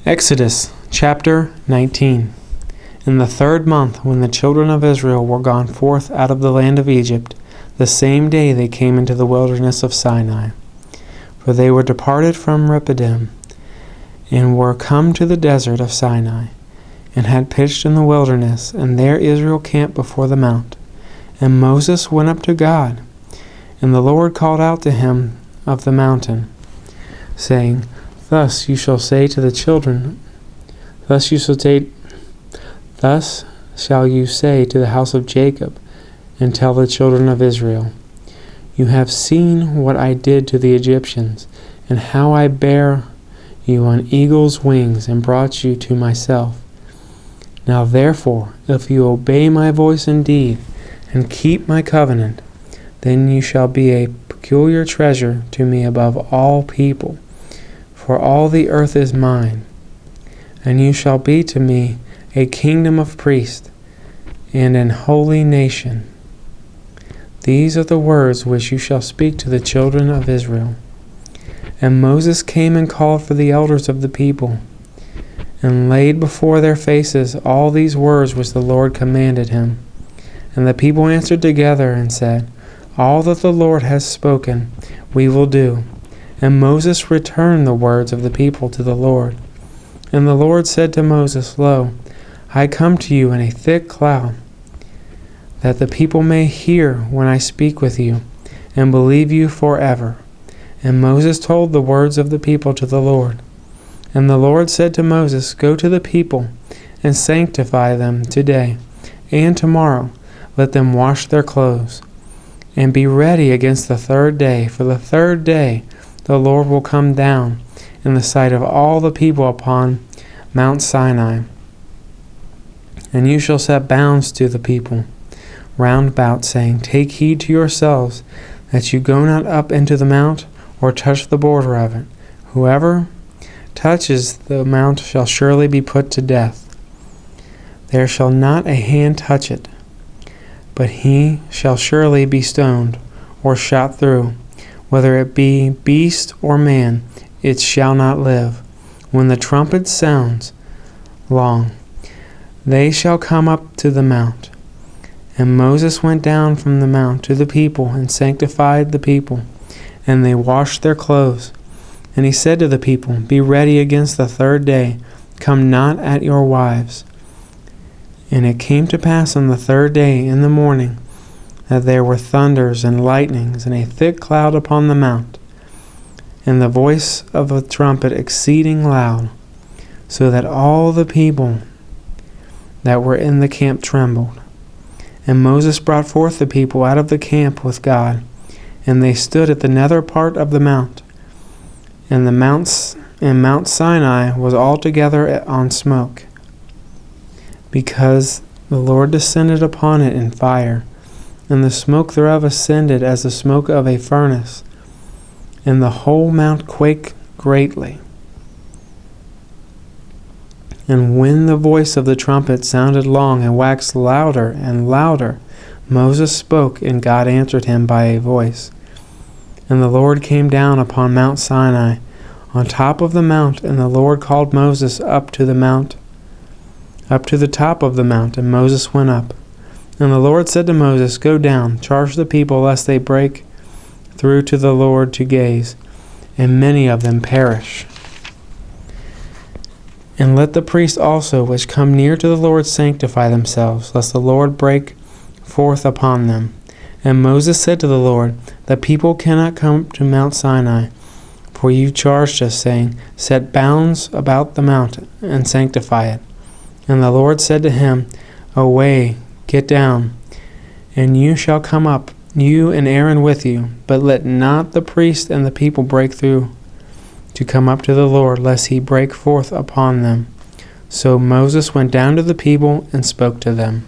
Exodus chapter 19. In the 3rd month, when the children of Israel were gone forth out of the land of Egypt, the same day they came into the wilderness of Sinai. For they were departed from Rephidim, and were come to the desert of Sinai, and had pitched in the wilderness, and there Israel camped before the mount. And Moses went up to God, and the Lord called out to him of the mountain, saying, Thus shall you say to the house of Jacob, and tell the children of Israel, You have seen what I did to the Egyptians, and how I bare you on eagle's wings, and brought you to myself. Now therefore, if you obey my voice indeed, and keep my covenant, then you shall be a peculiar treasure to me above all people, for all the earth is mine. And you shall be to me a kingdom of priests, and an holy nation. These are the words which you shall speak to the children of Israel. And Moses came and called for the elders of the people, and laid before their faces all these words which the Lord commanded him. And the people answered together and said, All that the Lord has spoken, we will do. And Moses returned the words of the people to the Lord. And the Lord said to Moses, Lo, I come to you in a thick cloud, that the people may hear when I speak with you, and believe you forever. And Moses told the words of the people to the Lord. And the Lord said to Moses, Go to the people, and sanctify them today and tomorrow. Let them wash their clothes, and be ready against the 3rd day. For the 3rd day the Lord will come down in the sight of all the people upon Mount Sinai. And you shall set bounds to the people round about, saying, Take heed to yourselves, that you go not up into the mount, or touch the border of it. Whoever touches the mount shall surely be put to death. There shall not a hand touch it, but he shall surely be stoned, or shot through. Whether it be beast or man, it shall not live. When the trumpet sounds long, they shall come up to the mount. And Moses went down from the mount to the people, and sanctified the people, and they washed their clothes. And he said to the people, Be ready against the 3rd day, come not at your wives. And it came to pass on the 3rd day in the morning, that there were thunders and lightnings, and a thick cloud upon the mount, and the voice of a trumpet exceeding loud, so that all the people that were in the camp trembled. And Moses brought forth the people out of the camp with God, and they stood at the nether part of the mount. And Mount Sinai was altogether on smoke, because the Lord descended upon it in fire, and the smoke thereof ascended as the smoke of a furnace, and the whole mount quaked greatly. And when the voice of the trumpet sounded long, and waxed louder and louder, Moses spoke, and God answered him by a voice. And the Lord came down upon Mount Sinai, on top of the mount, and the Lord called Moses up to the top of the mount, and Moses went up. And the Lord said to Moses, Go down, charge the people, lest they break through to the Lord to gaze, and many of them perish. And let the priests also, which come near to the Lord, sanctify themselves, lest the Lord break forth upon them. And Moses said to the Lord, The people cannot come to Mount Sinai, for you charged us, saying, Set bounds about the mountain, and sanctify it. And the Lord said to him, Away, get down, and you shall come up, you and Aaron with you, but let not the priest and the people break through to come up to the Lord, lest he break forth upon them. So Moses went down to the people and spoke to them.